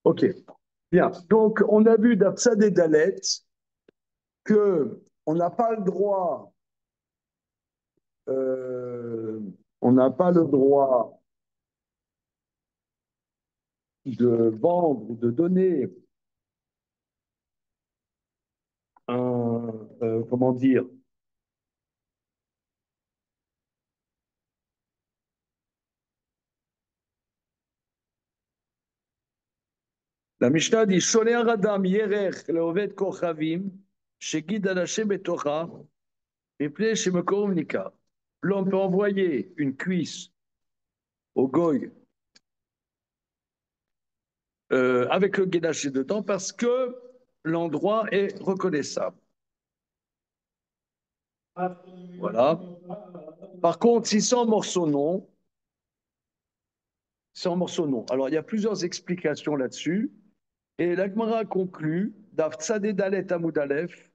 Ok, bien. Donc, on a vu d'Apsad et Dalet que on n'a pas le droit, euh, on n'a pas le droit de vendre ou de donner comment dire, la Mishnah dit, Sholer Adam Yerech Leovet Kochavim, Shegid Hashem Betocha, Ripley Shemekorum Nika. L'homme peut envoyer une cuisse au goy avec le guédaché dedans parce que l'endroit est reconnaissable. Voilà. Par contre, si c'est en morceaux non, c'est en morceaux non. Alors, il y a plusieurs explications là-dessus. Et l'Agmara conclut, d'Aftsade Dalet Amoud Aleph,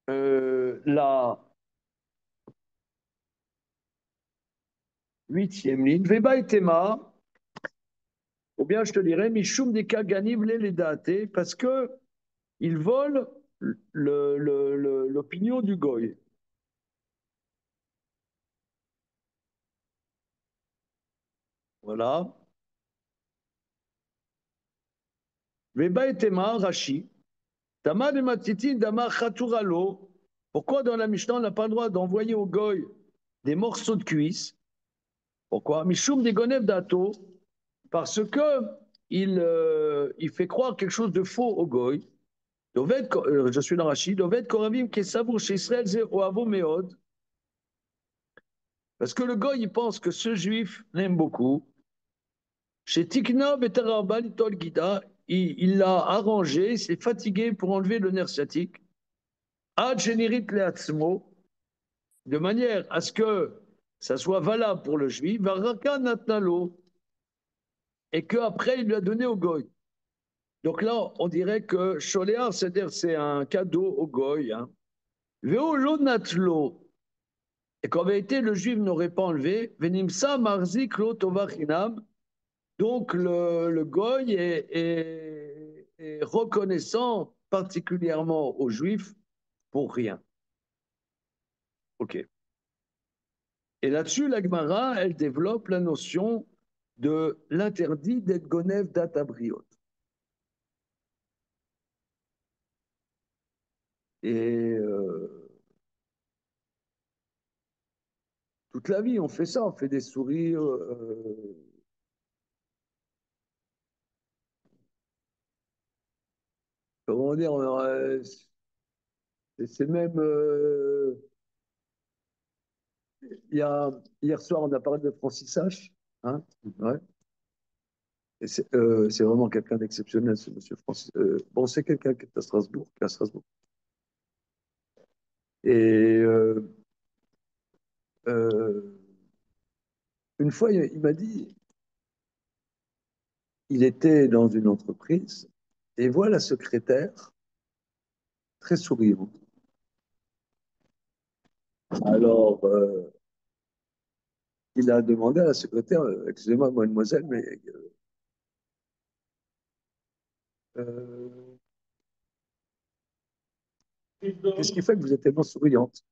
la huitième ligne, Veba et Tema, ou bien je te dirais, Mishum de Kaganim les datés, parce que ils volent l'opinion du goy. Voilà. Veba et Tema, Rashi, Dama de Matitin, Dama Khaturalo. Pourquoi dans la Mishnah on n'a pas le droit d'envoyer au goy des morceaux de cuisse? Pourquoi? Mishum de Gonev Dato, parce que il fait croire quelque chose de faux au goy. Je suis dans Rachid. Dovet Koravim Kesavou chez Israël Oavo Meod. Parce que le goy, il pense que ce juif l'aime beaucoup. Chez Tikna Betarabal Tol Gida, il l'a arrangé, il s'est fatigué pour enlever le nerf sciatique. Ad Générit Leatzmo, de manière à ce que ça soit valable pour le juif. Varaka Natnalo, et qu'après, il lui a donné au goy. Donc là, on dirait que Sholéar, c'est-à-dire c'est un cadeau au goy. Hein. Veo Lonatlo, et qu'en vérité, le juif n'aurait pas enlevé. Venimsa marzik lo tovachinam. Donc, le goy est reconnaissant particulièrement aux juifs pour rien. OK. Et là-dessus, la Gemara, elle développe la notion de l'interdit d'être gonev databriot. Et toute la vie, on fait ça, on fait des sourires. Comment dire, c'est même. Il y a, hier soir, on a parlé de Francis H. Hein, ouais. Et c'est vraiment quelqu'un d'exceptionnel, ce monsieur Francis. Bon, c'est quelqu'un qui est à Strasbourg, qui est à Strasbourg. Et euh, une fois, il m'a dit, il était dans une entreprise et voit la secrétaire très souriante. Alors, il a demandé à la secrétaire, excusez-moi, mademoiselle, mais euh, qu'est-ce qui fait que vous êtes tellement souriante?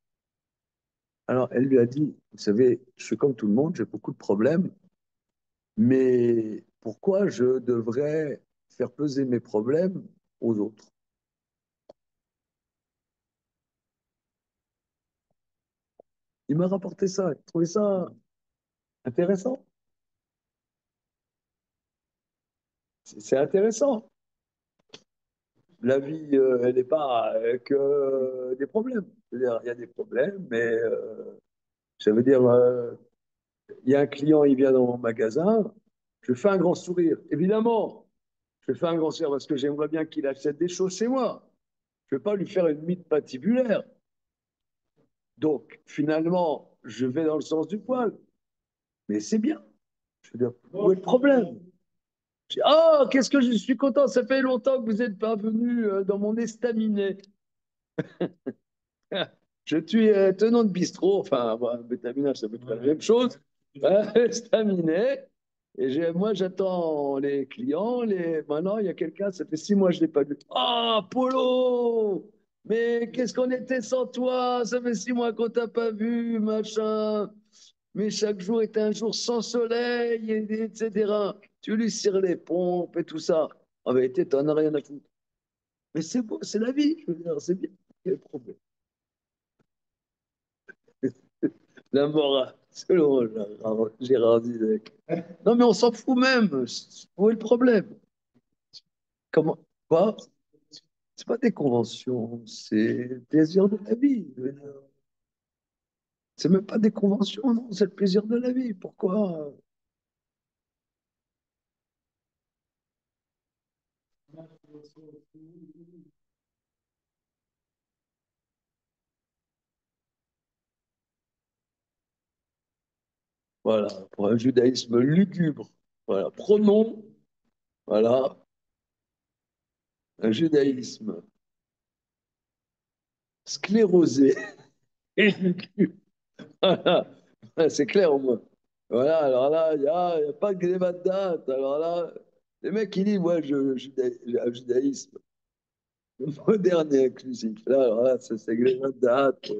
Alors, elle lui a dit, vous savez, je suis comme tout le monde, j'ai beaucoup de problèmes, mais pourquoi je devrais faire peser mes problèmes aux autres? Il m'a rapporté ça, il trouvait ça intéressant. C'est intéressant. La vie, elle n'est pas que des problèmes. C'est-à-dire, il y a des problèmes, mais ça veut dire, il y a un client, il vient dans mon magasin, je fais un grand sourire. Évidemment, je fais un grand sourire parce que j'aimerais bien qu'il achète des choses chez moi. Je ne vais pas lui faire une mythe patibulaire. Donc, finalement, je vais dans le sens du poil. Mais c'est bien. Je veux dire, où est le problème? Oh, qu'est-ce que je suis content, ça fait longtemps que vous n'êtes pas venu dans mon estaminet. Je suis tenant de bistrot, enfin, bon, bétaminage, ça peut être la même chose. Estaminet. Et moi, j'attends les clients. Maintenant, il y a quelqu'un, ça fait 6 mois que je ne l'ai pas vu. Ah, Polo! Mais qu'est-ce qu'on était sans toi? Ça fait 6 mois qu'on t'a pas vu, machin. Mais chaque jour est un jour sans soleil, etc. Tu lui cires les pompes et tout ça. En vérité, t'en as rien à foutre. Mais c'est beau, c'est la vie, je veux dire, c'est bien. Quel problème? La morale, selon Gérard Didec. Non, mais on s'en fout même. Où est le problème? Comment? Quoi? C'est pas des conventions, c'est le plaisir de la vie. C'est même pas des conventions, non, c'est le plaisir de la vie. Pourquoi? Voilà, pour un judaïsme lugubre. Voilà, prenons, voilà, un judaïsme sclérosé et lugubre. Voilà, c'est clair au moins. Voilà, alors là, il y a pas que des date. Alors là, les mecs, ils disent, ouais, j'ai un judaïsme moderne et inclusif. Là, alors là, c'est date.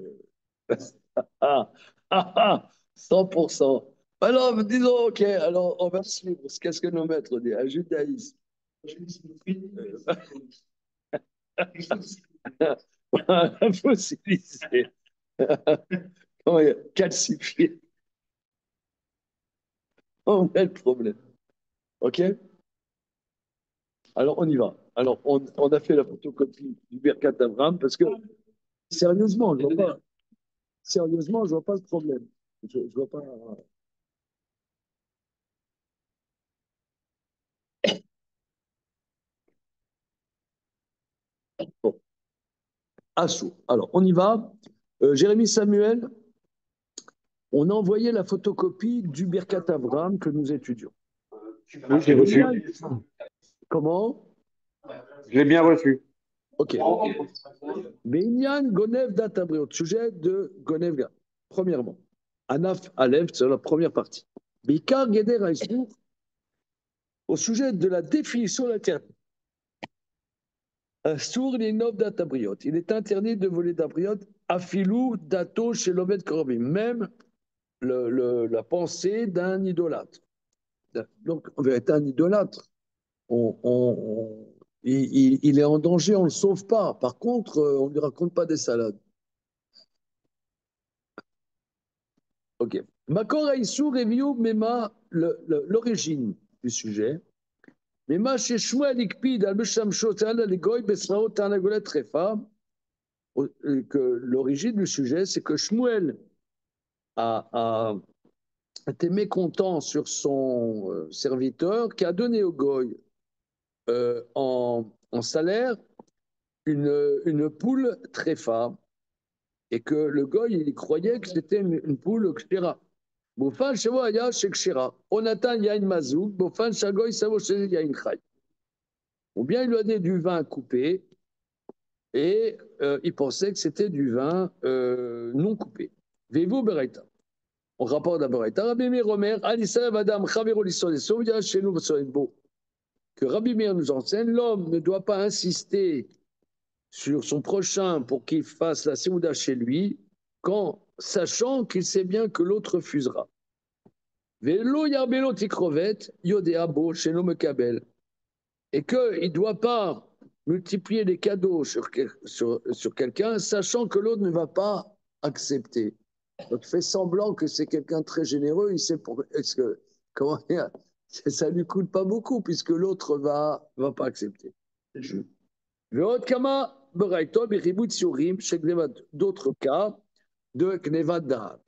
Ah, ah, ah, 100%. Alors, disons, OK, alors on va suivre. Qu'est-ce que nos maîtres disent? Un judaïsme. Fossilisé. Calcifié. On a le problème. OK? Alors, on y va. Alors, on a fait la photocopie du Birkat Avram parce que, sérieusement, je vois pas le problème. Je vois pas. Bon, Assou. Alors, on y va. Jérémy Samuel, on a envoyé la photocopie du Birkat Avram que nous étudions. Oui, j'ai reçu. Comment? Je l'ai bien reçu. OK. Beignan Gonev Databriot, sujet de Gonevga. Premièrement, Anaf Alev, c'est la première partie. Bikar Geder Aïssour, au sujet de la définition de la terre. Sour l'inov Databriot. Il est interdit de voler d'abriot, afilou dato chez l'Omed Korobim, même la pensée d'un idolâtre. Donc, en vérité, un idolâtre, il est en danger, on ne le sauve pas. Par contre, on ne lui raconte pas des salades. Ok. Makor Aïssou review Mema, l'origine du sujet. Mema chez Shmuel Ikpid, al Shotal, al Goy, Besraot, Tanagolet, Trefa. Que l'origine du sujet, c'est que Shmuel a été mécontent sur son serviteur qui a donné au Goy en salaire une poule tréfa et que le Goy, il croyait que c'était une poule Kshira. Bofan Shavo Aya chez Kshira. Onatan Yain Mazouk, Bofan Shagoy Savo chez Yain Chai. Ou bien il lui a donné du vin coupé et il pensait que c'était du vin non coupé. Vevu Bereta. On rapporte à Bereta. Rabbi Meir Omer, Anissa Vadam Chavero Lissol Sovia chez nous, beau. Que Rabbi Meir nous enseigne, l'homme ne doit pas insister sur son prochain pour qu'il fasse la Séouda chez lui, quand, sachant qu'il sait bien que l'autre refusera. Velo yarbelo tikrovet, yodéabo, chez Mekabel. Et qu'il ne doit pas multiplier les cadeaux sur quelqu'un, sachant que l'autre ne va pas accepter. Donc, fait semblant que c'est quelqu'un de très généreux, il sait pour, est-ce que, comment dire, ça lui coûte pas beaucoup, puisque l'autre va pas accepter. D'autres cas de Gnevat Dahat.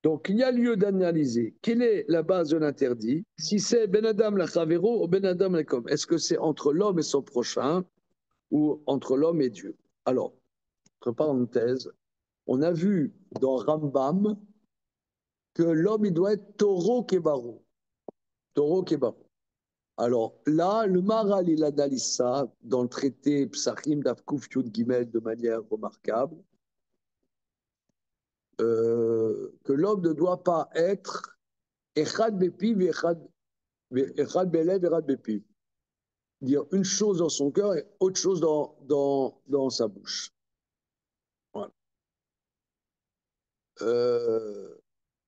Donc, il y a lieu d'analyser quelle est la base de l'interdit, si c'est Ben Adam la Chavero ou Ben Adam la Kom. Est-ce que c'est entre l'homme et son prochain ou entre l'homme et Dieu? Alors, entre parenthèses, on a vu dans Rambam que l'homme, il doit être taureau kebaro. Taureau kebaro. Alors là, le Maharal, il analyse ça dans le traité Psachim d'Avkouf Yud Gimel de manière remarquable. que l'homme ne doit pas être Echad Bepiv et Echad Belev et Echad Bepiv. Dire une chose dans son cœur et autre chose dans sa bouche. Voilà.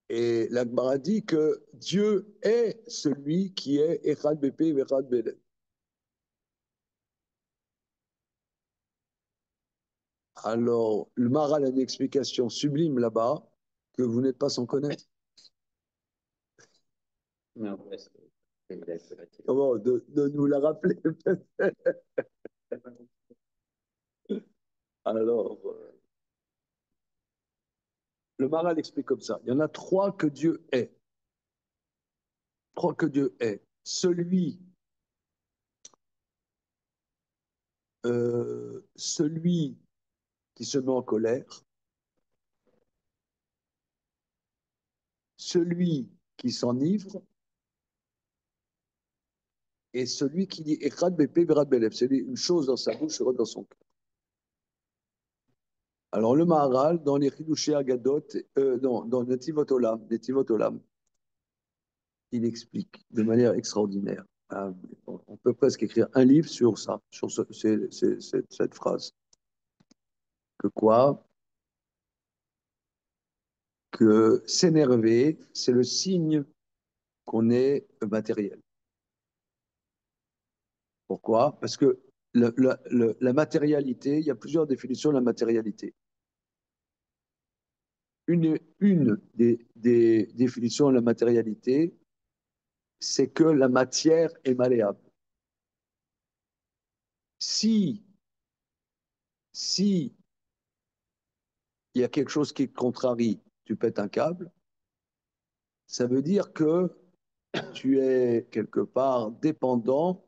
Et l'Agmara dit que Dieu est celui qui est Echad Bepiv et Echad Belev. Alors, le Maharal a une explication sublime là-bas que vous n'êtes pas sans connaître. Non, Comment de nous la rappeler Alors, le Maharal explique comme ça. Il y en a trois que Dieu est. Trois que Dieu est. Celui qui se met en colère, celui qui s'enivre et celui qui dit Echad Bepé Berad Belev. C'est une chose dans sa bouche et l'autre dans son cœur. Alors, le Maharal, dans les Chidushé Agadot, dans Netivot Olam, il explique de manière extraordinaire. On peut presque écrire un livre sur ça, sur cette phrase. Que quoi? Que s'énerver, c'est le signe qu'on est matériel. Pourquoi? Parce que la matérialité, il y a plusieurs définitions de la matérialité. Une des définitions de la matérialité, c'est que la matière est malléable. Si il y a quelque chose qui te contrarie, tu pètes un câble, ça veut dire que tu es quelque part dépendant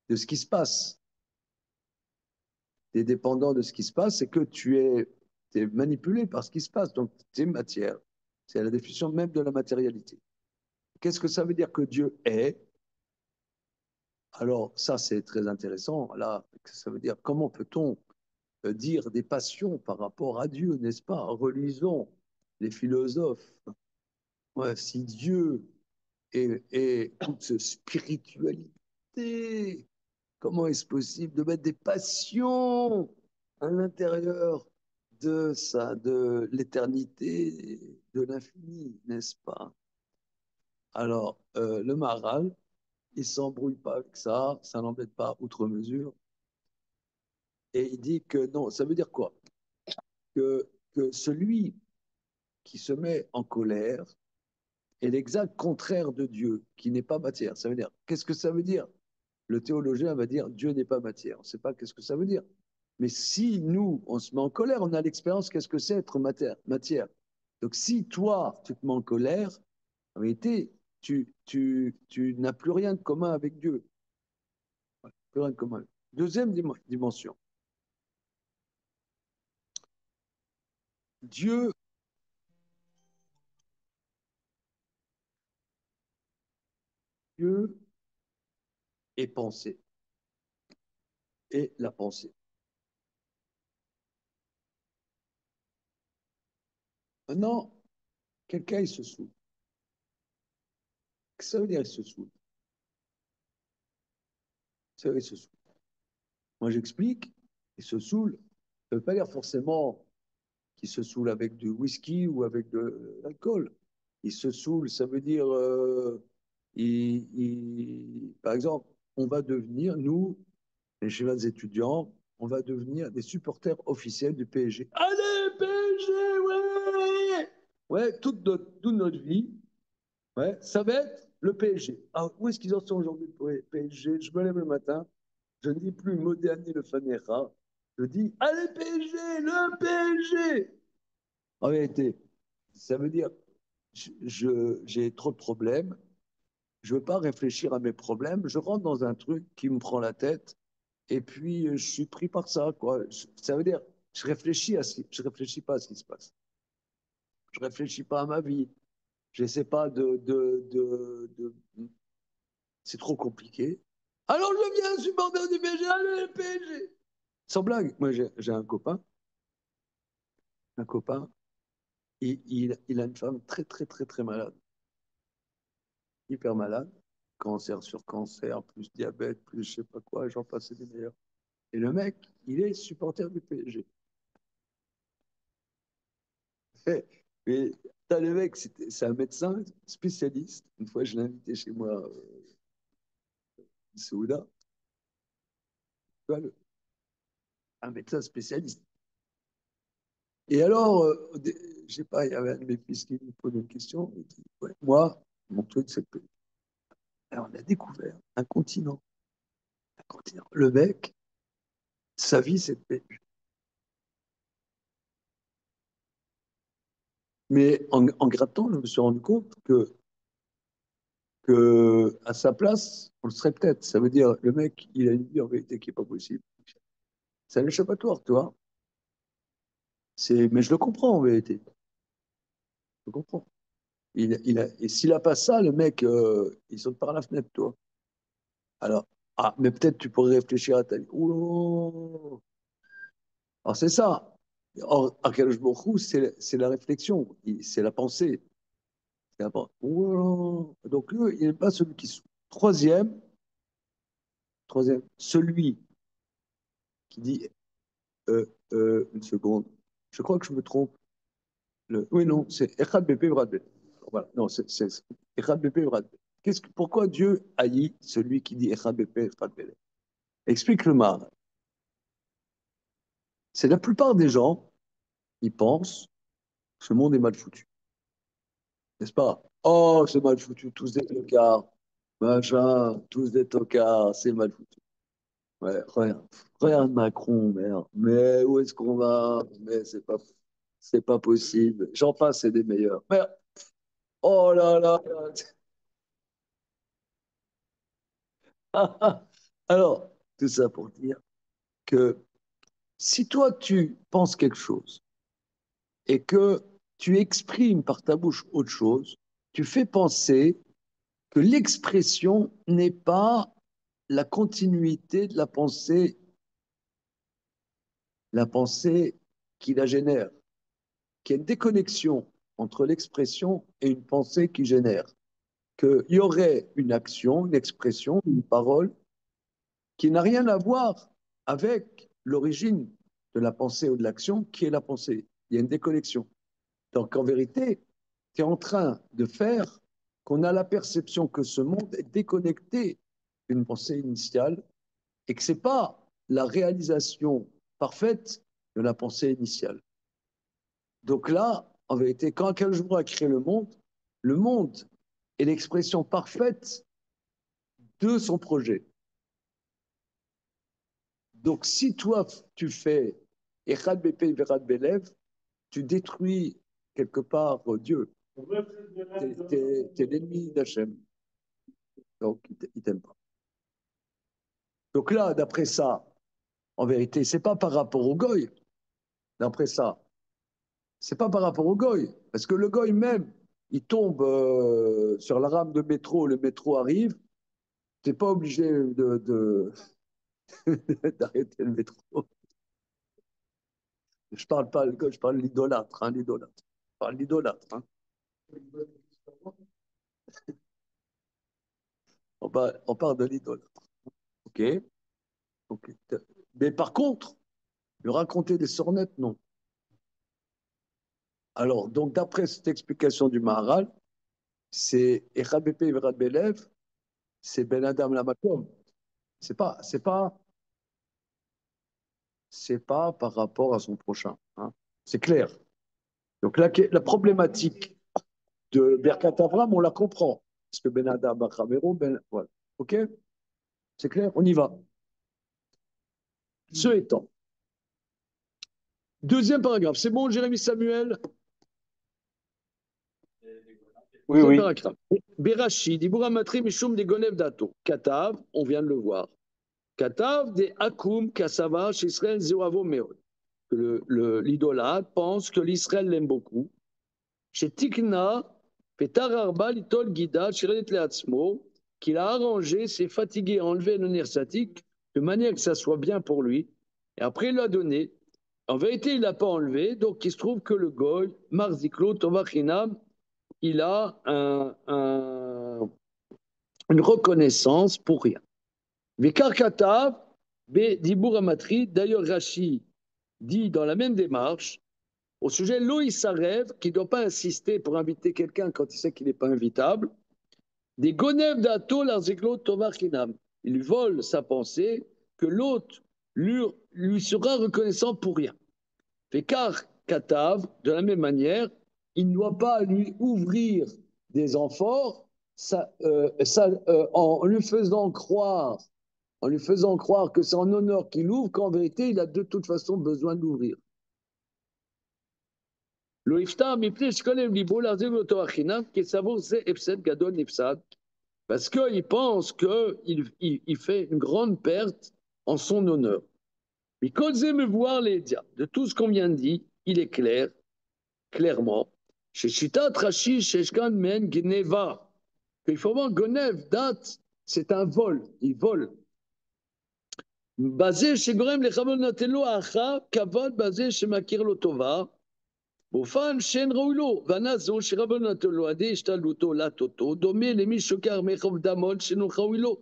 de ce qui se passe. Tu es dépendant de ce qui se passe, c'est que tu es manipulé par ce qui se passe. Donc, tu es matière. C'est la définition même de la matérialité. Qu'est-ce que ça veut dire que Dieu est? Alors, ça, c'est très intéressant. Là, ça veut dire comment peut-on dire des passions par rapport à Dieu, n'est-ce pas? Relisons les philosophes. Ouais, si Dieu est toute spiritualité, comment est-ce possible de mettre des passions à l'intérieur de ça, de l'éternité, de l'infini, n'est-ce pas? Alors, le Maharal, il s'embrouille pas avec ça n'embête pas outre mesure. Et il dit que non, ça veut dire quoi? Que celui qui se met en colère est l'exact contraire de Dieu, qui n'est pas matière. Ça veut dire, qu'est-ce que ça veut dire? Le théologien va dire Dieu n'est pas matière. On ne sait pas qu'est-ce que ça veut dire. Mais si nous, on se met en colère, on a l'expérience, qu'est-ce que c'est être matière. Donc si toi, tu te mets en colère, en réalité, tu n'as plus rien de commun avec Dieu. Plus rien de commun. Deuxième dimension. Dieu, Dieu est pensée. Et la pensée. Maintenant, quelqu'un, il se saoule. Qu'est-ce que ça veut dire, il se saoule? Ça veut dire, il se saoule. Moi, j'explique, il se saoule. Ça ne veut pas dire forcément qu'il se saoule avec du whisky ou avec de l'alcool. Il se saoule, ça veut dire, par exemple, on va devenir, nous, les jeunes étudiants, on va devenir des supporters officiels du PSG. Allez, PSG, ouais! Ouais, toute notre vie, ouais, ça va être le PSG. Alors, où est-ce qu'ils en sont aujourd'hui, le PSG? Je me lève le matin, je ne dis plus Moderni le Fanera, je dis allez PSG, le PSG. En vérité, ça veut dire j'ai trop de problèmes, je ne veux pas réfléchir à mes problèmes, je rentre dans un truc qui me prend la tête et puis je suis pris par ça, quoi. Ça veut dire je réfléchis pas à ce qui se passe. Je réfléchis pas à ma vie. J'essaie pas c'est trop compliqué. Alors je viens supporter du PSG, allez le PSG. Sans blague, moi j'ai un copain, il a une femme très, très, très, très malade, hyper malade, cancer sur cancer, plus diabète, plus je sais pas quoi, j'en passe des meilleurs. Et le mec, il est supporter du PSG. Mais t'as le mec, c'est un médecin spécialiste. Une fois, je l'ai invité chez moi, Souda, tu vois, un médecin spécialiste. Et alors, je sais pas, il y avait un de mes fils qui me posait une question. Il dit, ouais, moi, mon truc, c'est que. Alors, on a découvert un continent. Un continent. Le mec, sa vie, c'est de paix. Mais en grattant, je me suis rendu compte que à sa place, on le serait peut-être. Ça veut dire, le mec, il a une vie en vérité qui n'est pas possible. C'est un échappatoire, tu vois. Mais je le comprends en vérité. Je le comprends. Et s'il n'a pas ça, le mec, il saute par la fenêtre, toi. Alors, ah, mais peut-être tu pourrais réfléchir à ta vie. Ouh, alors c'est ça. Or, Akadosh Baruch Hu, c'est la réflexion, c'est la pensée. Ouh, donc lui, il n'est pas celui qui souffre. Troisième, celui qui dit, une seconde, je crois que je me trompe. Oui, non, c'est Echad BP Vrad Bet. Voilà, non, c'est Echad BP Vrad Bet. Pourquoi Dieu haït celui qui dit Echad BP Vrad Bet? Explique le mal. C'est la plupart des gens, ils pensent que ce monde est mal foutu. N'est-ce pas? Oh, c'est mal foutu, tous des tocards. Machin, tous des tocards, c'est mal foutu. Ouais, regarde Macron, merde. Mais où est-ce qu'on va? Mais c'est pas possible. J'en passe, c'est des meilleurs. Merde. Oh là là. Alors, tout ça pour dire que si toi tu penses quelque chose et que tu exprimes par ta bouche autre chose, tu fais penser que l'expression n'est pas la continuité de la pensée qui la génère, qu'il y a une déconnexion entre l'expression et une pensée qui génère, qu'il y aurait une action, une expression, une parole qui n'a rien à voir avec l'origine de la pensée ou de l'action qui est la pensée. Il y a une déconnexion. Donc en vérité, tu es en train de faire qu'on a la perception que ce monde est déconnecté d'une pensée initiale et que ce n'est pas la réalisation parfaite de la pensée initiale. Donc là, en vérité, quand Akhal a créé le monde est l'expression parfaite de son projet. Donc si toi, tu fais Echad Bepei Verad Belev, tu détruis quelque part Dieu. T'es l'ennemi d'Hachem. Donc, il t'aime pas. Donc là, d'après ça, en vérité, c'est pas par rapport au goy. D'après ça, c'est pas par rapport au goy. Parce que le goy même, il tombe sur la rame de métro, le métro arrive, t'es pas obligé d'arrêter le métro. Je parle pas le goy, je parle de l'idolâtre, hein, l'idolâtre. Je parle de l'idolâtre. Hein. On parle de l'idolâtre. OK? Ok. Mais par contre, lui raconter des sornettes, non. Alors, donc, d'après cette explication du Maharal, c'est Echad Bepei Verad Belev, c'est Ben Adam Lamakom. C'est pas par rapport à son prochain. Hein. C'est clair. Donc, la problématique de Berkat Avram, on la comprend. Parce que Ben Adam Bachamero, voilà. OK? C'est clair? On y va. Ce étant. Deuxième paragraphe. C'est bon, Jérémy Samuel? Oui, Deuxième oui. paragraphe. Berashi, Dibura Matri, Mishum de Gonev Dato. Katav, on vient de le voir. Katav de Akum Kassava chez Israël Zéwavo Meod. L'idolâtre pense que l'Israël l'aime beaucoup. Chez Tikna, Petar Arba, Litol Gida, Shiredet Leatzmo, qu'il a arrangé, s'est fatigué à enlever le nerf sciatique de manière que ça soit bien pour lui. Et après, il l'a donné. En vérité, il n'a pas enlevé, donc il se trouve que le goy, Marziklo, Tovachinam, il a une reconnaissance pour rien. Vikar Katav, Be Dibur Amatri, d'ailleurs Rashi dit dans la même démarche, au sujet Loïs Sarev, qui ne doit pas insister pour inviter quelqu'un quand il sait qu'il n'est pas invitable, des Gonev d'Ato, Larziklo, Tovachinam. Il vole sa pensée que l'autre lui sera reconnaissant pour rien. Car Katav, de la même manière, il ne doit pas lui ouvrir des amphores en lui faisant croire, que c'est en honneur qu'il ouvre, qu'en vérité, il a de toute façon besoin d'ouvrir. Parce qu'il pense qu'il fait une grande perte en son honneur. Mais quand me voir les diables, de tout ce qu'on vient de dire, il est clairement, chez Shitat Rashi, chez Shkan Men, Gneva, qu'il faut voir Gonev, date, c'est un vol, il vole. Basé chez Gorem, les Chabon Natelo, Acha, Kavod, basé chez Makir Lotova, Bofan, Shen Roulo, Vanazo, chez Rabon Natelo, Ade, Shtaluto, Latoto, Domé, les Mishokar, Mechov Damol, chez Nouchawilo.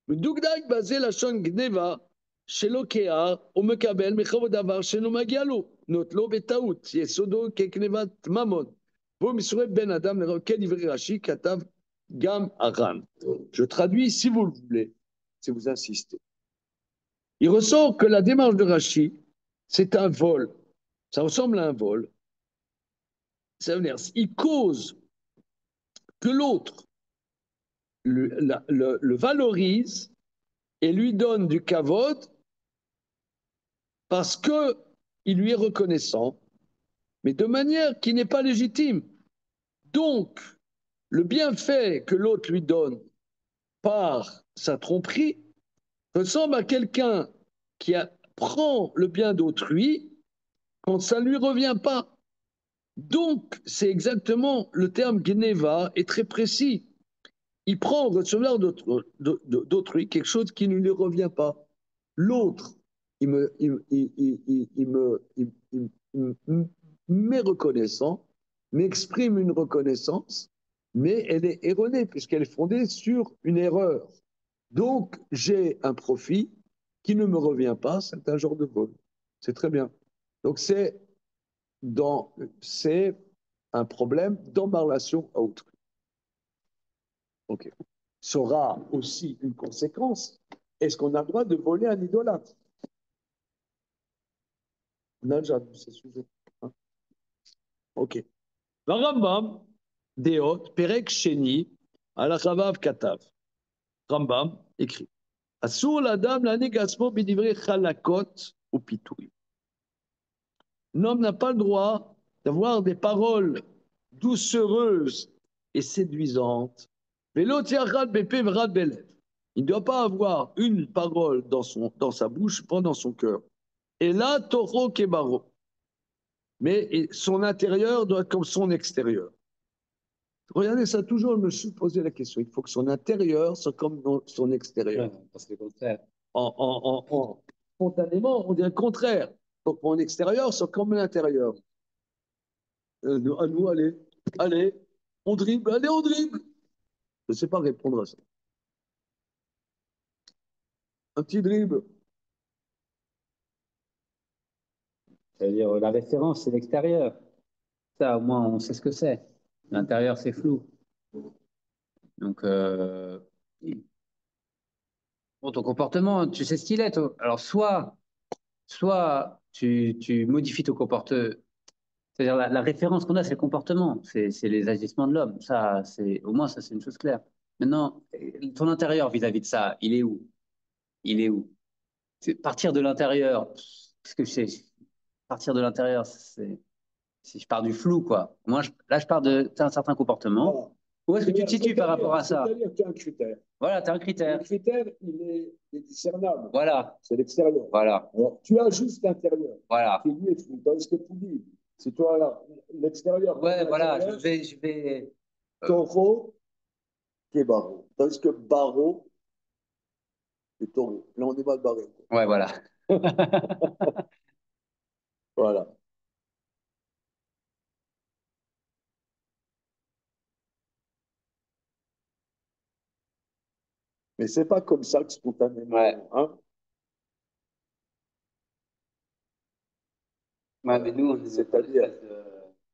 Dugdag, basé la Shon Gneva, שלא כהר, הוא מקבל מחוב הדבר שאינו מגיע לו, נוטלו בטעות, יסודו כגנבת ממון. והוא מסורי בין אדם לרב, כדברי רש"י, כתב גם הר"ן. Je traduis si vous le voulez, si vous insistez. Il ressort que la démarche de Rashi, c'est un vol. Ça ressemble à un vol. Ça veut dire, il cause que l'autre le valorise et lui donne du kavod parce qu'il lui est reconnaissant, mais de manière qui n'est pas légitime. Donc, le bienfait que l'autre lui donne par sa tromperie ressemble à quelqu'un qui prend le bien d'autrui quand ça ne lui revient pas. Donc, c'est exactement le terme Gneva est très précis. Il prend au recevoir d'autrui quelque chose qui ne lui revient pas. L'autre, m'est reconnaissant, m'exprime une reconnaissance, mais elle est erronée puisqu'elle est fondée sur une erreur. Donc, j'ai un profit qui ne me revient pas, c'est un genre de vol. C'est très bien. Donc, c'est un problème dans ma relation à autrui. Ok. Sera aussi une conséquence. Est-ce qu'on a le droit de voler un idolâtre? On a déjà vu ce sujet. Hein? Ok. Le Rambam, Deot, Perek Sheni, Alachavav Katav. Rambam écrit Asur l'Adam la négasmo bidivre chalakot ou pitouille. L'homme n'a pas le droit d'avoir des paroles doucereuses et séduisantes. Il ne doit pas avoir une parole dans sa bouche, pas dans son cœur. Et là, Toro Kebaro. Mais son intérieur doit être comme son extérieur. Regardez ça, toujours, je me suis posé la question. Il faut que son intérieur soit comme son extérieur. Parce que le contraire. Spontanément, on dit le contraire. Donc, mon extérieur soit comme l'intérieur. À nous, allez, on dribble, allez, on dribble. Je ne sais pas répondre à ça. Un petit dribble. C'est-à-dire, la référence, c'est l'extérieur. Ça, au moins, on sait ce que c'est. L'intérieur, c'est flou. Donc, bon, ton comportement, tu sais ce qu'il est. Toi. Alors, soit tu modifies ton comportement. C'est-à-dire, la référence qu'on a, c'est le comportement. C'est les agissements de l'homme. Ça, au moins, ça, c'est une chose claire. Maintenant, ton intérieur vis-à-vis de ça, il est où? Il est où? Partir de l'intérieur, parce que je sais, partir de l'intérieur, si je pars du flou, quoi. Moi, là, je pars d'un certain comportement. Voilà. Où est-ce que tu te situes par rapport à ça? C'est-à-dire que tu as un critère. Voilà, tu as un critère. Le critère, il est discernable. Voilà. C'est l'extérieur. Voilà. Alors, tu as juste l'intérieur. Voilà. Qui lui est flou. Tandis que tu dis, c'est toi là, l'extérieur. Ouais, voilà, je vais. Taureau, qui est barreau. Tandis que barreau, c'est taureau. Là, on est mal barré. Ouais, voilà. Voilà. Mais c'est pas comme ça que spontanément, Ouais. hein. Ouais, mais nous, on est C'est-à-dire,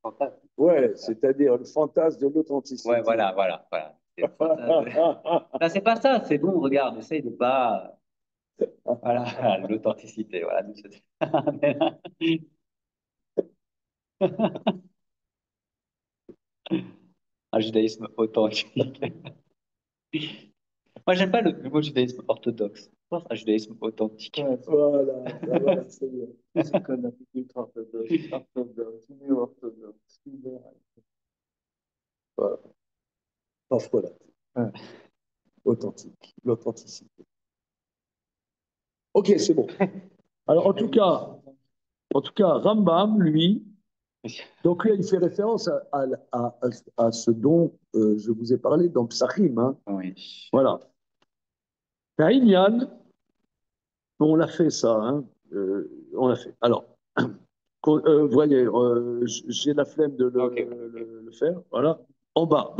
fantasme. ouais, c'est-à-dire le fantasme de l'authenticité. Ouais, voilà. C'est le fantasme. Non, c'est pas ça, c'est bon, regarde, essaye de pas. Voilà, l'authenticité, voilà. Un judaïsme authentique. Moi, j'aime pas le mot judaïsme orthodoxe. Je pense un judaïsme authentique. Voilà, c'est bien. Psychanalytique orthodoxe, orthodoxe, néo-orthodoxe, libéral. Voilà. Enfin, voilà. Authentique, l'authenticité. Ok, c'est bon. Alors, en tout cas, Rambam, lui, donc là, il fait référence à ce dont je vous ai parlé dans Psachim. Hein. Oui. Voilà. Inyan, on l'a fait ça. Hein. On l'a fait. Alors, vous voyez, j'ai la flemme de Ok. le faire. Voilà. En bas.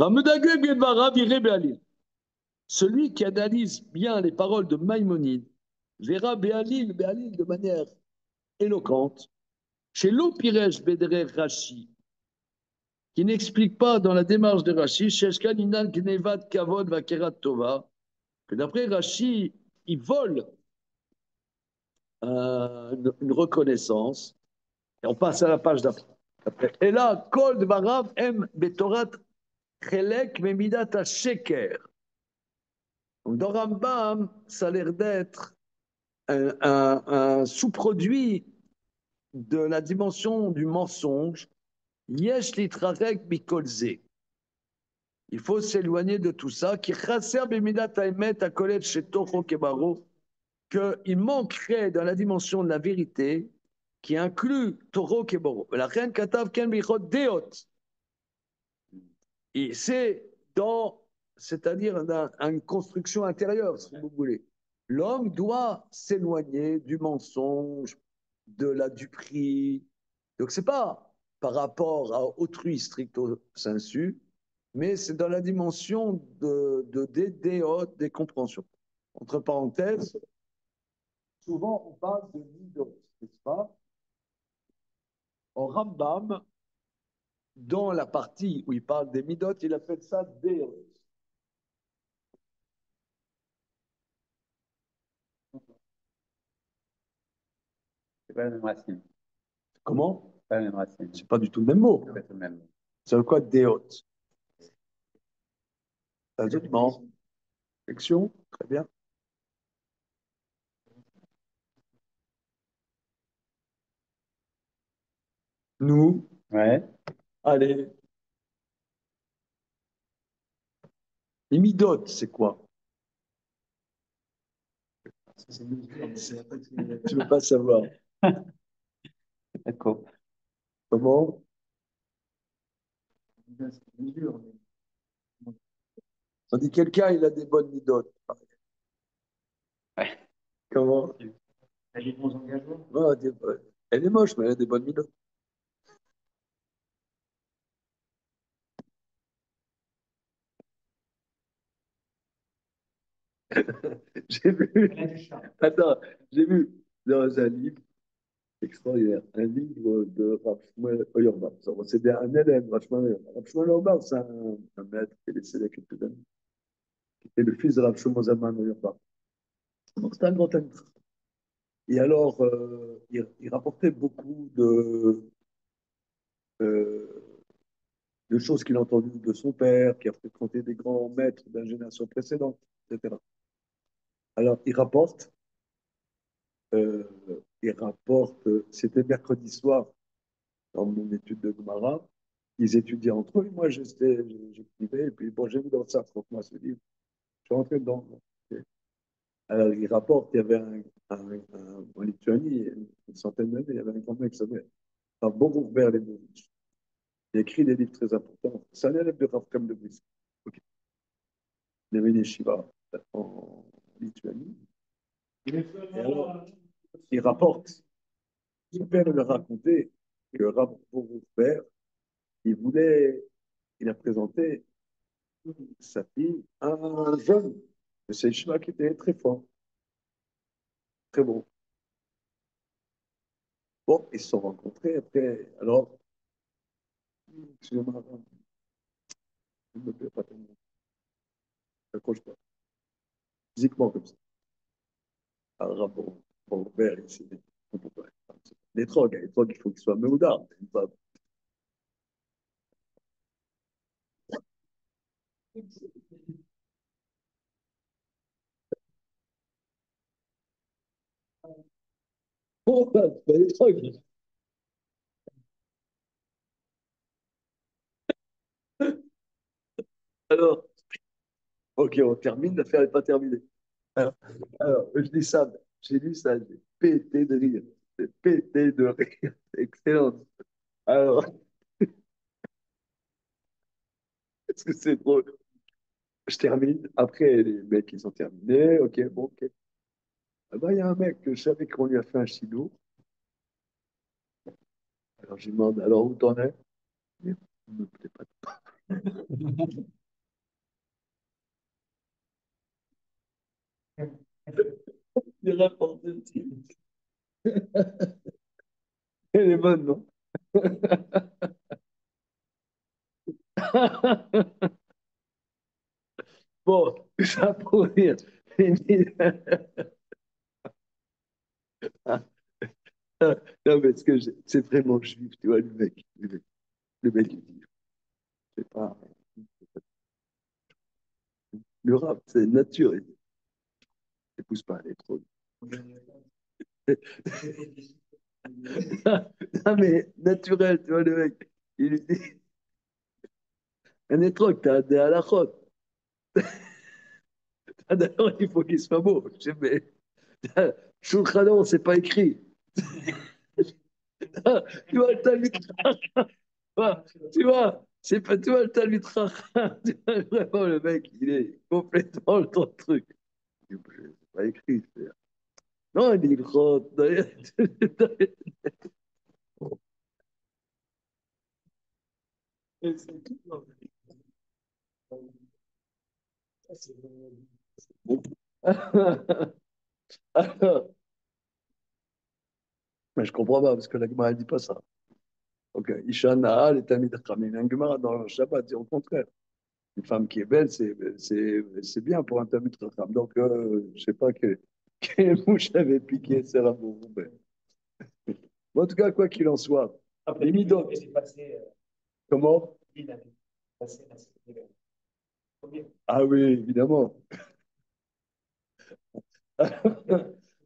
Celui qui analyse bien les paroles de Maïmonide verra Béalil de manière éloquente. Chez l'Opiresh Bedere Rashi, qui n'explique pas dans la démarche de Rashi, Sheshkaninan Gnevat Kavod Vakerat Tova, que d'après Rashi, il vole une reconnaissance. Et on passe à la page d'après. Et là, Kol Dvarav M Betorat Chelek Memidat Sheker. Donc dans Rambam, ça a l'air d'être un sous-produit de la dimension du mensonge. Yesh litrarek bikolze. Il faut s'éloigner de tout ça. Qui chasser bemidat haemet akolet shetocho kebaro, qu'il manquerait dans la dimension de la vérité qui inclut Toro Keboro. La reine Katav Ken Bichot Deot. Et c'est dans, c'est-à-dire dans une construction intérieure, si vous voulez. L'homme doit s'éloigner du mensonge, de la duperie. Donc c'est pas par rapport à autrui stricto sensu, mais c'est dans la dimension des compréhensions. Entre parenthèses, souvent on parle de midot, n'est-ce pas? En Rambam, dans la partie où il parle des midot, il appelle ça déot. C'est pas la même racine. Comment? C'est pas la même racine. C'est pas du tout le même mot. C'est pas le même. Ça veut quoi déot? Absolument. Section, très bien. Nous, Ouais. allez, les midot, c'est quoi? Tu veux pas savoir. D'accord. Comment? On dit quelqu'un, il a des bonnes midot. Ouais. Comment? Elle a des bons engagements. Ouais, elle est moche, mais elle a des bonnes midot. J'ai vu, attends, j'ai vu dans un livre extraordinaire, un livre de Rav Shmuel Auerbach. C'est un élève, Rav Shmuel Auerbach. Rav Shmuel Auerbach, c'est un maître qui est décédé il y a quelques années, qui était le fils de Rav Shmuel Zalman Auerbach. Donc c'est un grand ami. Et alors, il rapportait beaucoup euh, de choses qu'il a entendues de son père, qui a fréquenté des grands maîtres d'une génération précédente, etc. Alors, euh, il rapporte, c'était mercredi soir, dans mon étude de Gemara, ils étudiaient entre eux, et moi j'écrivais, et puis bon, j'ai vu dans ça, franchement, ce livre, je suis rentré dedans. Okay. Alors, il rapporte qu'il y avait en Lituanie, une centaine d'années, il y avait un grand mec qui s'appelait Boris Berlemovitch. Il a écrit des livres très importants. C'est un élève de Rav Kam de Brisk. Okay. Il avait une yeshiva en Lituanie. Et alors, il rapporte, son père lui a raconté que Rav père, il voulait, il a présenté sa fille à un jeune de ces chevaux qui était très fort, très bon. Bon, ils se sont rencontrés après. Alors, excusez-moi, je ne me plais pas tellement. Je n'accroche pas. Physiquement comme ça. Alors, bon, père, c'est les drogues, il faut qu'ils soient méoudards. Bon, c'est pas les drogues. Alors, ok, on termine, l'affaire n'est pas terminée. Alors, je dis ça, j'ai lu ça, j'ai pété de rire. J'ai pété de rire. Excellent. Alors, est-ce que c'est drôle? Je termine. Après, les mecs, ils ont terminé. Ok, bon, ok. Ah ben, il y a un mec que je savais qu'on lui a fait un chino. Alors, je lui demande, alors, où t'en es? Il me plaît pas. Il répond, elle est bonne, non? Bon, ça pour rire. Non, mais c'est vraiment juif, tu vois, le mec, il dit, c'est pas, le rap, c'est nature, il n'épouse pas, elle est trop. Non, mais naturel, tu vois, le mec, il lui dit, un étroc, t'as des halakhot. D'ailleurs, il faut qu'il soit beau. Je dis, mais, Shulchan Aruch, c'est pas écrit. Tu vois, le Talmud Chacham, tu vois, c'est pas, tu vois, le Talmud Chacham, tu vois, vraiment, le mec, il est complètement dans le truc. C'est pas écrit. Non, il dit, mais je comprends pas, parce que la Gemara ne dit pas ça. Donc, Isha Nahal est Tamid Chachamim. La Gemara dans le Shabbat dit au contraire. Une femme qui est belle, c'est bien pour un Tamid Chacham. Donc, je sais pas quelle mouche avait piqué Sarah Bourgoubet. En tout cas, quoi qu'il en soit, les midot. Comment? Ah oui, évidemment.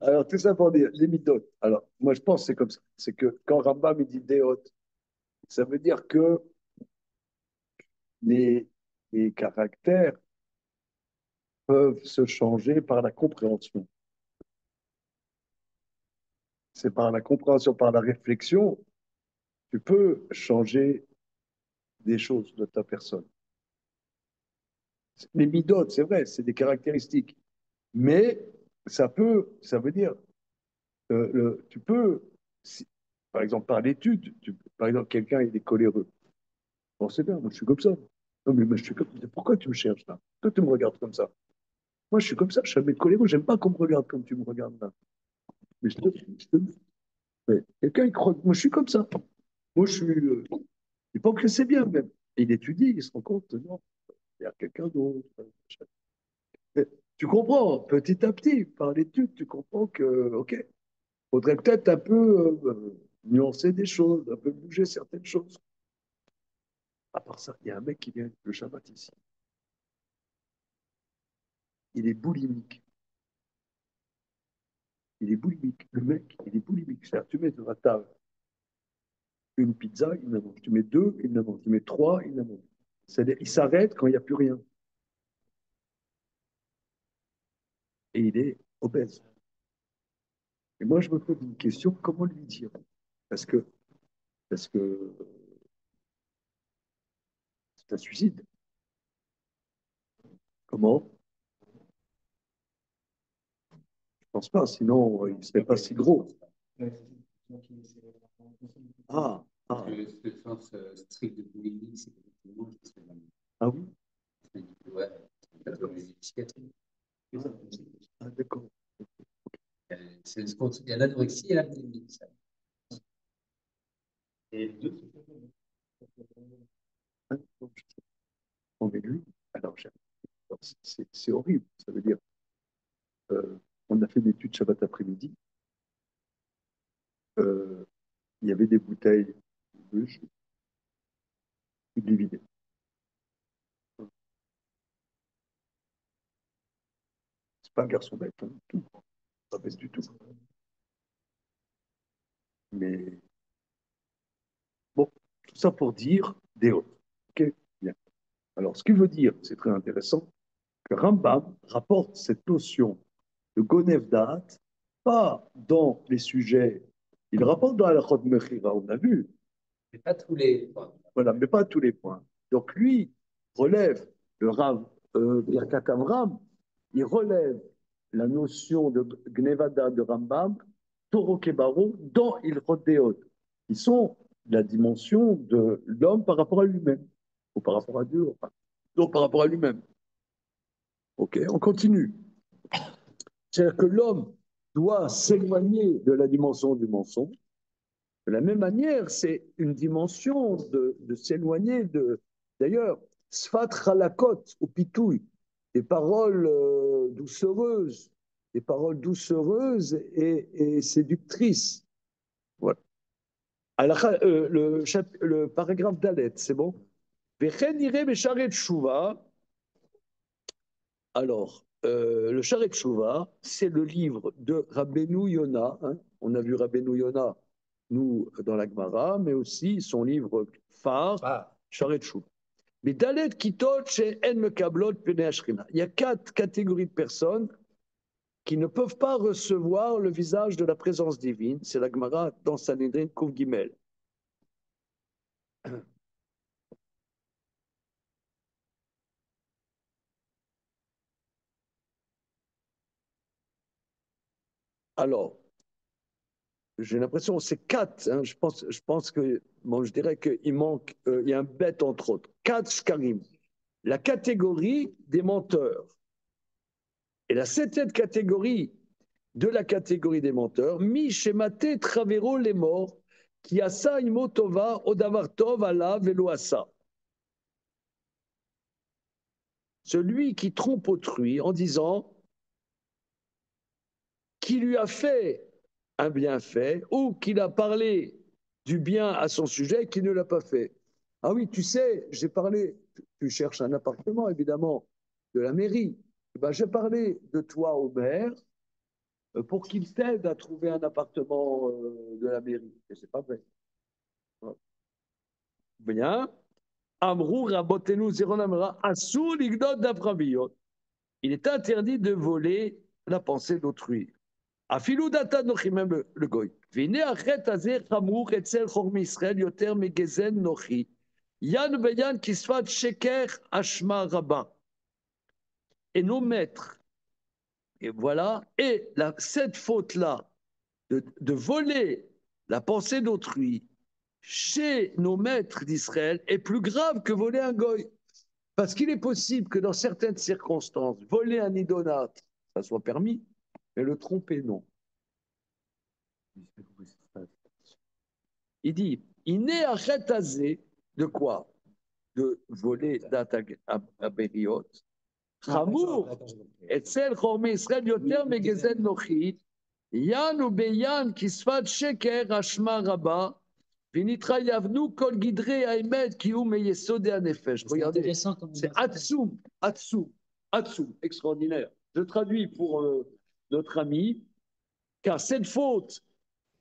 Alors, tout ça pour dire, les midot. Alors, moi, je pense que c'est comme ça. C'est que quand Rambam il dit déot, ça veut dire que les, les caractères peuvent se changer par la compréhension. C'est par la compréhension, par la réflexion, tu peux changer des choses de ta personne. Les midotes, c'est vrai, c'est des caractéristiques. Mais ça veut dire, tu peux, par exemple, par l'étude, par exemple, quelqu'un, il est coléreux. Bon, c'est bien, moi je suis comme ça. Non, mais moi je suis comme ça. Pourquoi tu me cherches là? Toi, tu me regardes comme ça. Moi, je suis comme ça, je suis un mec coléreux, j'aime pas qu'on me regarde comme tu me regardes là. Mais mais quelqu'un, il croit que moi je suis comme ça. Moi, je suis. Il pense que c'est bien même. Et il étudie, il se rend compte, non, il y a quelqu'un d'autre. Mais tu comprends, petit à petit, par l'étude, tu comprends que, OK, faudrait peut-être un peu nuancer des choses, un peu bouger certaines choses. À part ça, il y a un mec qui vient le Shabbat ici. Il est boulimique. Il est boulimique. Le mec, il est boulimique. C'est-à-dire, tu mets sur la table une pizza, il en mange. Tu mets deux, il en mange. Tu mets trois, il en mange. C'est-à-dire, il s'arrête quand il n'y a plus rien. Et il est obèse. Et moi, je me pose une question, comment lui dire? Parce que, parce que c'est un suicide. Comment? pense pas, sinon il ne serait pas si gros. Ah, ah. Le sens strict de polémique, c'est effectivement qui serait Ah oui? ouais, pathologie psychiatrique. Ah, d'accord. C'est ce qu'on il y a l'anorexie et la boulimie. Ça. Et les deux, Ah, non, oh, mais lui, alors, c'est horrible. Ça veut dire, on a fait des études Shabbat après-midi. Il y avait des bouteilles de jus, il les vidait. C'est pas un garçon bête, hein, du tout. Pas bête du tout. Mais bon, tout ça pour dire des autres. Ok, bien. Alors, ce qu'il veut dire, c'est très intéressant, que Rambam rapporte cette notion de Gonev Da'at, pas dans les sujets, il rapporte dans Halachot Mechira, on a vu, mais pas tous les points. voilà, mais pas à tous les points. Donc lui relève, le Rav Birkat Avram, il relève la notion de Gnevada de Rambam, Toro Kebaro, dans Ilchot Deot, qui sont la dimension de l'homme par rapport à lui-même, ou par rapport à Dieu, enfin, donc par rapport à lui-même. Ok, on continue. C'est-à-dire que l'homme doit s'éloigner de la dimension du mensonge. De la même manière, c'est une dimension de s'éloigner de. D'ailleurs, Sfat Chalakot ou Pitouille, des paroles doucereuses et séductrices. Voilà. Alors, le paragraphe d'Alet, c'est bon? Alors, le Sharet Shuvah, c'est le livre de Rabbeinu Yona. Hein. On a vu Rabbeinu Yona, nous, dans la Gemara, mais aussi son livre phare, Sharet Shuvah. Mais Dalet Kitot chez En Mekablot Pene Ashrina. Il y a 4 catégories de personnes qui ne peuvent pas recevoir le visage de la présence divine. C'est la Gemara dans Sanhedrin Kouf Gimel. Alors, j'ai l'impression que c'est 4. Hein, je pense que, bon, je dirais qu'il manque, il y a un bête entre autres. 4 shkarim. La catégorie des menteurs. Et la 7e catégorie de la catégorie des menteurs, mi shemate travero les morts, qui asa imotova odavartov ala veloasa. Celui qui trompe autrui en disant qu'il lui a fait un bienfait ou qu'il a parlé du bien à son sujet qui ne l'a pas fait. Ah oui, tu sais, j'ai parlé, tu cherches un appartement évidemment de la mairie. Ben, j'ai parlé de toi au maire pour qu'il t'aide à trouver un appartement de la mairie. Et c'est pas vrai. Bien. Amrou rabotenu zironamra asur ligdot d'avraviyot. Il est interdit de voler la pensée d'autrui. Afilou data nochi, même le goy. Vine achet azer chamour etzel chorm Israël yoter megezen nochi. Yan beyan kisfat sheker ashma rabba. Et nos maîtres, et voilà, et cette faute-là, de voler la pensée d'autrui chez nos maîtres d'Israël est plus grave que voler un goy. Parce qu'il est possible que dans certaines circonstances, voler un idolâtre, ça soit permis, mais le tromper, non. Il dit, il n'est à Chetazé de quoi? De voler à Bériot. Chamour, Etzel Chormé Israël Yoter Megezen Nochi, Yan ou Beyan Kisfat Sheker Hashma Rabba, Vinitra Yavnu Kol Gidre Haemet Kiu Meyesode Anefesh. Regardez, c'est Atsoum, Atsoum, Atsoum, extraordinaire. Je traduis pour notre ami, car cette faute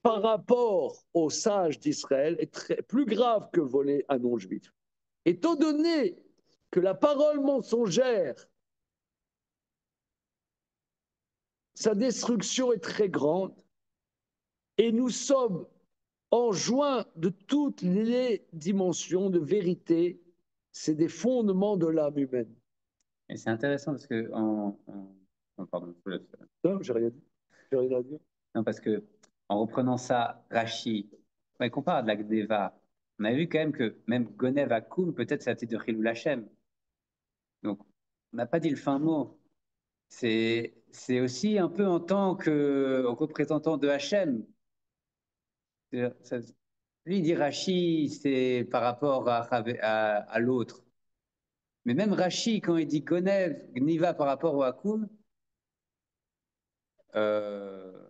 par rapport aux sages d'Israël est plus grave que voler un non-juif. Étant donné que la parole mensongère, sa destruction est très grande, et nous sommes enjoints de toutes les dimensions de vérité, c'est des fondements de l'âme humaine. Et c'est intéressant parce que pardon, je vous laisse. Non, j'ai rien dit. J'ai rien à dire. Non, parce que en reprenant ça, Rashi, quand il compare à de la Gneva, on a vu quand même que même Gonev Akoum, peut-être c'est à titre de Chilul Hashem. Donc, on n'a pas dit le fin mot. C'est aussi un peu en tant que représentant de Hachem. Lui, il dit Rashi, c'est par rapport à l'autre. Mais même Rashi, quand il dit Gonev, Gniva par rapport au Akoum, euh,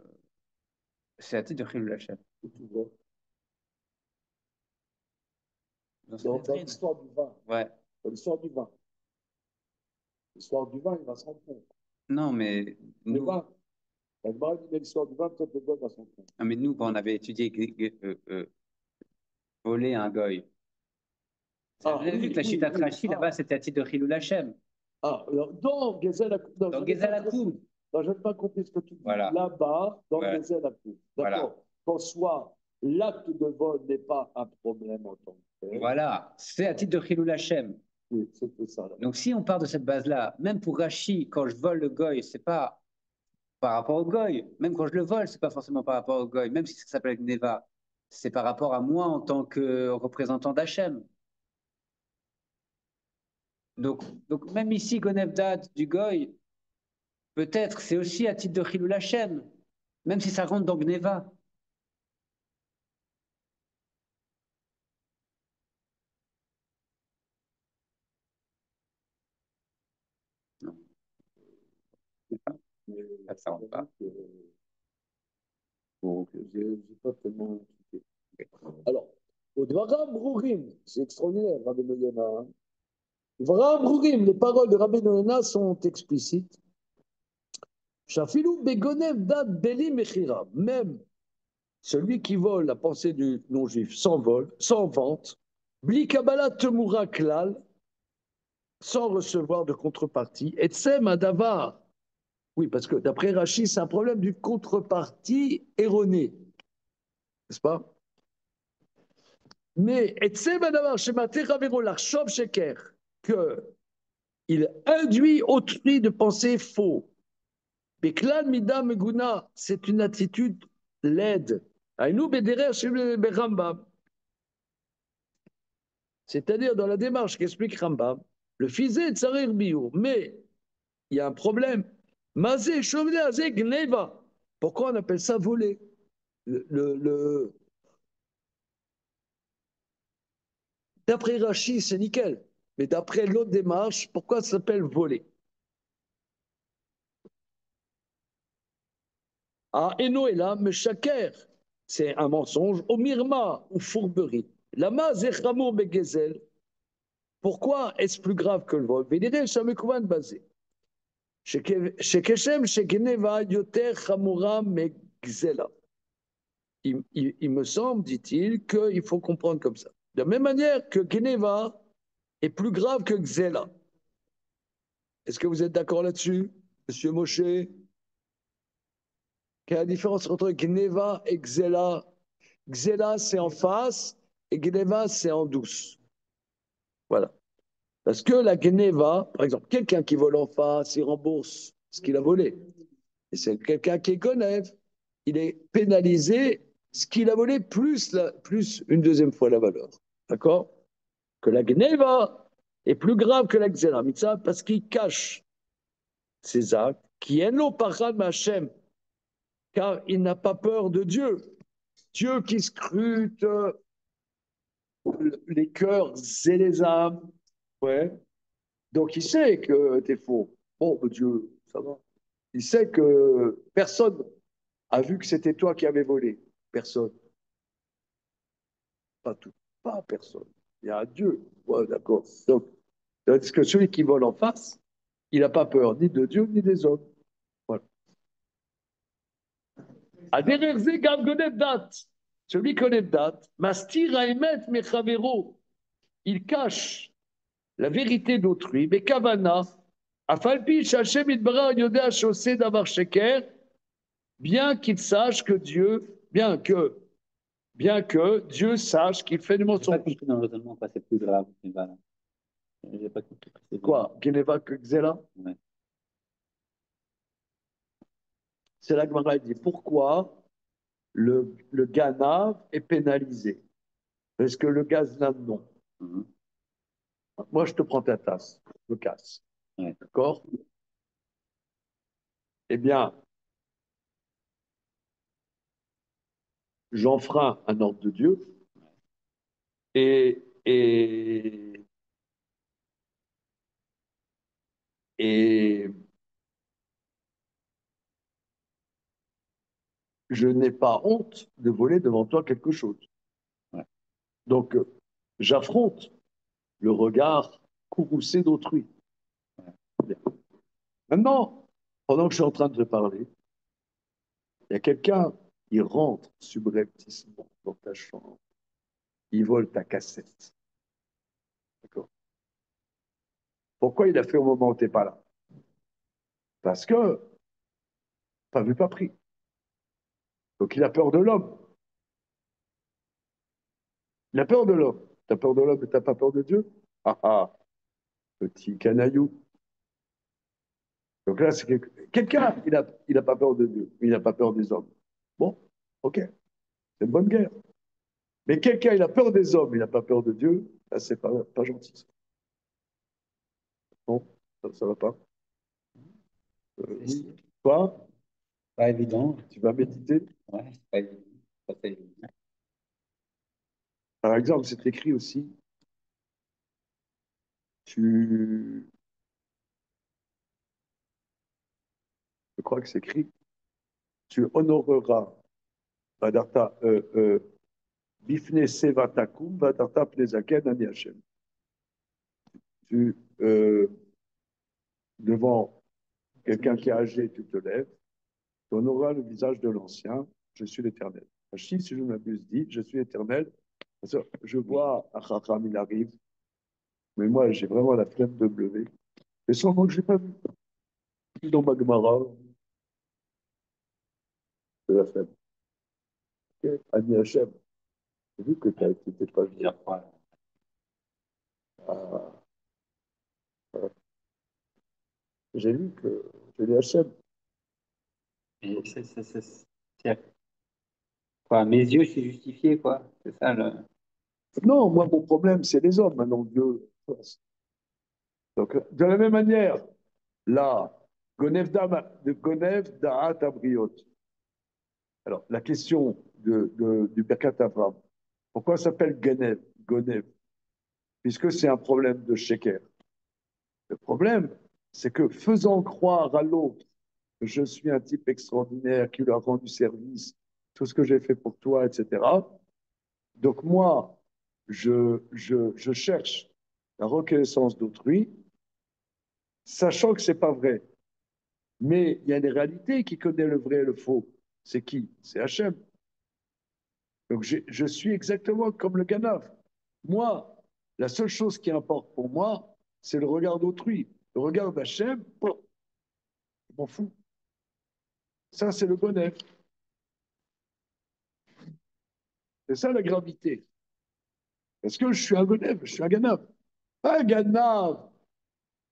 c'est à titre de Chilul Hashem. Dans l'histoire du vin. Ouais. Dans l'histoire du vin. L'histoire du vin, il va se rendre compte. Non, mais Le nous, vin. La Gemara dit l'histoire du vin, peut-être le goy va se rendre compte. non, mais nous, quand on avait étudié voler un goy, on avait vu que la Chita Rashi, là-bas, c'était à titre de Chilul Hashem. Ah, alors, dans Gezel Akoum. Dans Gezel Akoum. Je n'ai pas compris ce que tu dis. Voilà. Là-bas, dans Ouais. Gezel Akoum. D'accord. Voilà. Qu'en soit, l'acte de vol n'est pas un problème en tant que tel. Voilà. C'est à titre de Chilul Hashem. Oui, c'était ça. Là. Donc, si on part de cette base-là, même pour Rashi, quand je vole le goy, c'est pas par rapport au goy. Même quand je le vole, c'est pas forcément par rapport au goy. Même si ça s'appelle Gneva, c'est par rapport à moi en tant que représentant d'Hachem. Donc, même ici, Gonevdad du goy, peut-être c'est aussi à titre de Chilul Hashem, même si ça rentre dans Gneva. Non. Ça rentre pas. Donc, j'ai pas tellement expliqué. Alors, au Dvaram Brourim, c'est extraordinaire, Rabbi Yonah. Hein. Dvaram Brourim, les paroles de Rabbi Yonah sont explicites. Shafilou begonev dat beli mechira. Même celui qui vole la pensée du non-juif sans vol, sans vente, bli kabbalah temura klal, sans recevoir de contrepartie, et tsem adavar. Oui, parce que d'après Rachid, c'est un problème d'une contrepartie erronée. N'est-ce pas? Mais et tsem adavar shemate chavero l'archov sheker, que il induit autrui de penser faux. Beklal mida meguna, c'est une attitude laide. C'est-à-dire dans la démarche qu'explique Rambam, le fisé tsarir bio, mais il y a un problème. Mazé, chauvené, azé, gneva. Pourquoi on appelle ça voler? D'après Rachid, c'est nickel. Mais d'après l'autre démarche, pourquoi ça s'appelle voler? Ah, Eno est là, mais Shaker, c'est un mensonge, au mirma ou fourberie. Lama zechamour begezel. Pourquoi est-ce plus grave que le vol? Védéré, ça me couvre basé. Shekeshem, shegeneva, yoter chamura megzela. Il me semble, dit-il, qu'il faut comprendre comme ça. De la même manière que Geneva est plus grave que Xela. Est-ce que vous êtes d'accord là-dessus, Monsieur Moshe? Quelle est la différence entre Geneva et Xela? Xela, c'est en face, et Geneva, c'est en douce. Voilà. Parce que la Geneva, par exemple, quelqu'un qui vole en face, il rembourse ce qu'il a volé. Et c'est quelqu'un qui est Genève, il est pénalisé ce qu'il a volé plus une deuxième fois la valeur. D'accord? Que la Gneva est plus grave que la Xera Mitzvah parce qu'il cache ses actes, qui est no parad Hachem, car il n'a pas peur de Dieu. Dieu qui scrute les cœurs et les âmes. Ouais. Donc il sait que t'es faux. Bon, Dieu, ça va. Il sait que personne a vu que c'était toi qui avais volé. Personne. Pas tout. Pas personne. Il y a un Dieu. Ouais, d'accord. Donc, est-ce que celui qui vole en face, il n'a pas peur ni de Dieu ni des hommes. Voilà. Celui qui connaît date, Mastir Aemet Mechavero, il cache la vérité d'autrui, mais Kavana, Afalpi Shachem Idbara Yodea Chaussé Davar Sheker, bien qu'il sache que Dieu, bien que Dieu sache qu'il fait du J'ai pas mensonge. compris dans le raisonnement quoi, c'est plus grave. Voilà. J'ai pas compris. Quoi? Geneva que Xela? Ouais. C'est la Gemara dit pourquoi le ganav est pénalisé. Parce que le gazlan, non. Mhm. Moi, je te prends ta tasse, je me casse. Ouais. D'accord? Eh bien, j'enfreins un ordre de Dieu et, et, et je n'ai pas honte de voler devant toi quelque chose. Ouais. Donc, j'affronte le regard courroucé d'autrui. Bien. Maintenant, pendant que je suis en train de te parler, il y a quelqu'un qui rentre subrepticement dans ta chambre, il vole ta cassette. D'accord? Pourquoi il a fait au moment où tu n'es pas là? Parce que, pas vu, pas pris. Donc il a peur de l'homme. Il a peur de l'homme. Tu as peur de l'homme et tu n'as pas peur de Dieu? Ah ah, petit canaillou. Donc là, c'est quelqu'un, il a pas peur de Dieu, il n'a pas peur des hommes. Bon, ok, c'est une bonne guerre. Mais quelqu'un, il a peur des hommes, il n'a pas peur de Dieu, là, c'est pas gentil. Bon, ça va pas. Oui, toi, Pas évident. tu vas méditer. Ouais, c'est pas évident. Pas évident. Par exemple, c'est écrit aussi, tu, je crois que c'est écrit, tu honoreras Vadarta, Bifne Sevatakum, Vadarta Pnezaken Ani Hashem. Tu, devant quelqu'un qui est âgé, tu te lèves, tu honoreras le visage de l'ancien, je suis l'Éternel. Rachid, si je ne m'abuse, dit, je suis l'Éternel. Je vois Achacham, il arrive, mais moi, j'ai vraiment la flemme de me lever. Et sans moi que je n'ai pas vu. Dans ma Gemara, de la flemme. Okay. Ani Hashem, j'ai vu que tu n'étais pas venu. Plusieurs fois. Ah, j'ai vu que je dis Hashem. Et quoi, mes yeux, je suis justifié, quoi. C'est ça le. Non, moi, mon problème, c'est les hommes, maintenant Dieu. Donc, de la même manière, là, Gonev Da'at Abriot. Alors, la question du Birkat Avram, pourquoi ça s'appelle Gonev? Puisque c'est un problème de sheker. Le problème, c'est que faisant croire à l'autre que je suis un type extraordinaire qui lui a rendu service, tout ce que j'ai fait pour toi, etc. Donc moi, je cherche la reconnaissance d'autrui, sachant que c'est pas vrai. Mais il y a des réalités qui connaissent le vrai et le faux. C'est qui? C'est Hachem. Donc je suis exactement comme le Ganav. Moi, la seule chose qui importe pour moi, c'est le regard d'autrui. Le regard d'Hachem, je m'en fous. Ça, c'est le bonheur. C'est ça la gravité. Parce que je suis un Gonev, je suis un Ganav. Pas un Ganav,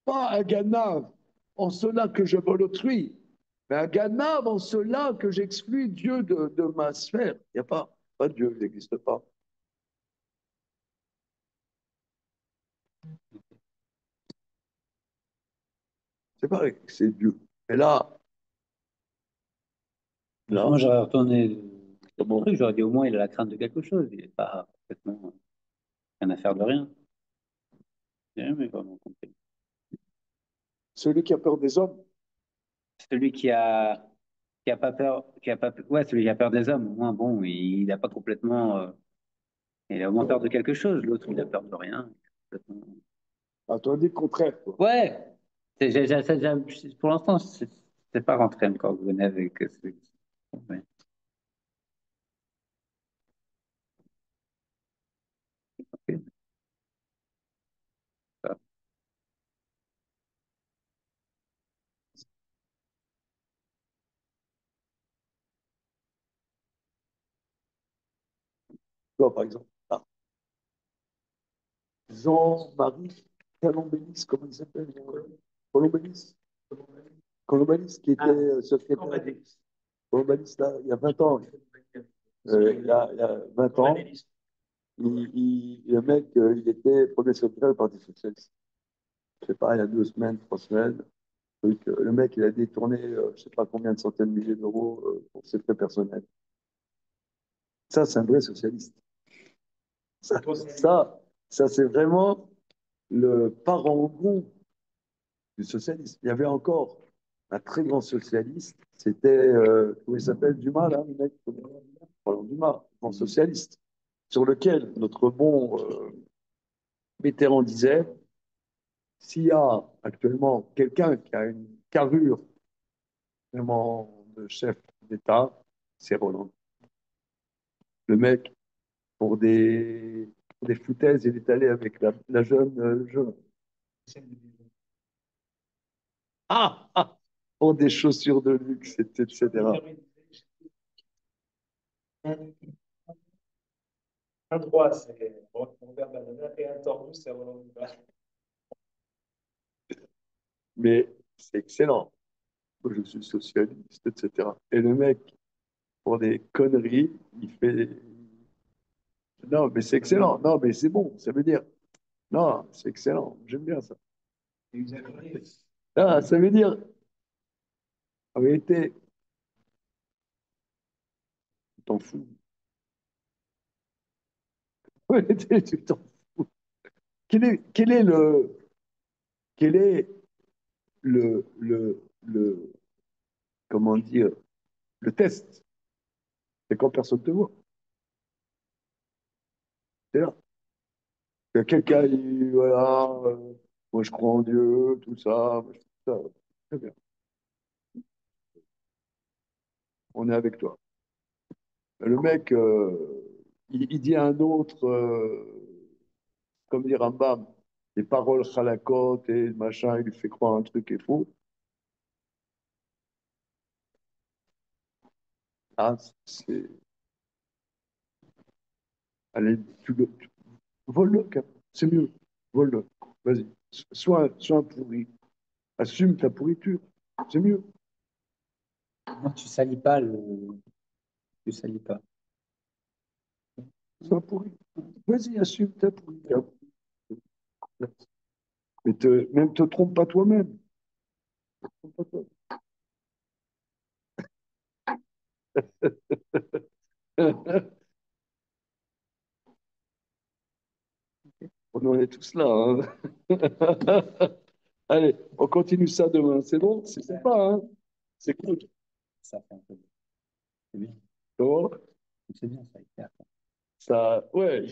pas un Ganav en cela que je vole autrui, mais un Ganav en cela que j'exclus Dieu de ma sphère. Il n'y a pas Dieu, il n'existe pas. C'est pareil, c'est Dieu. Et là, Moi, j'aurais retourné le comment truc, j'aurais dit au moins il a la crainte de quelque chose, il n'est pas complètement rien à faire de rien. J'ai jamais vraiment compris. celui qui a peur des hommes, Celui qui a pas peur, ouais, celui qui a peur des hommes, au moins bon, il n'a pas complètement, il a au moins peur de quelque chose. L'autre, il a peur de rien. Complètement. ah, tu as dit le contraire, toi. Ouais, pour l'instant, c'est pas rentré encore Genève avec celui. Ouais. Ok. Toi, par exemple. Ah, Jean-Marie Colombellis, comment il s'appelle? Colombellis. Colombellis, qui était secrétaire. globaliste, là, il y a 20 ans. Il y a 20 ans, le mec, il était premier secrétaire du Parti Socialiste. Je sais pas, il y a 2 semaines, 3 semaines. Le mec, il a détourné, je sais pas combien de centaines de milliers d'euros pour ses frais personnels. Ça, c'est un vrai socialiste. Ça, c'est vraiment le parangon du socialisme. Il y avait encore un très grand socialiste, c'était, comment il s'appelle, Dumas, là, le mec, pardon, Dumas, grand socialiste, sur lequel notre bon Mitterrand disait, s'il y a actuellement quelqu'un qui a une carrure vraiment de chef d'État, c'est Roland. Le mec, pour des foutaises, il est allé avec la jeune. Pour des chaussures de luxe, etc. Un droit, c'est Robert Badinter, et un tordu, c'est Roland Dumas. Mais c'est excellent. Moi, je suis socialiste, etc. Et le mec, pour des conneries, il fait. Non, mais c'est excellent. Non, mais c'est bon. Ça veut dire. Non, c'est excellent. J'aime bien ça. Ah, ça veut dire, en vérité, tu t'en fous. En vérité, tu t'en fous. Quel est le, comment dire, le test? C'est quand personne te voit. C'est là. Il y a quelqu'un qui dit, voilà, moi je crois en Dieu, tout ça, moi, je fais ça. Très bien, on est avec toi. Le mec, il dit à un autre, comme dit Rambam, des paroles halakot et machin, il lui fait croire un truc qui est faux. Ah, c'est. Allez, vole-le, c'est mieux. Vole-le. Vas-y. Sois un pourri. Assume ta pourriture. C'est mieux. Non, tu salis pas tu salis pas. Sois pourri. Vas-y, assume ta pourriture. Mais même te trompe pas toi-même. Trompe pas toi. On en est tous là, hein. Allez, on continue ça demain. C'est bon? C'est sympa, hein? C'est cool. Ça fait un peu. C'est bien. Bon, C'est bien, ça. Hyper. ça, ouais.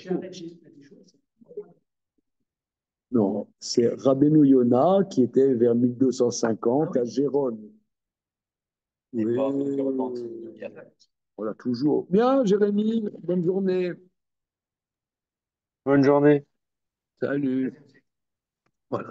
Non, c'est Rabbeinu Yona qui était vers 1250 à Gérone. Oui, voilà, toujours. Bien, Jérémy, bonne journée. Bonne journée. Salut. Voilà,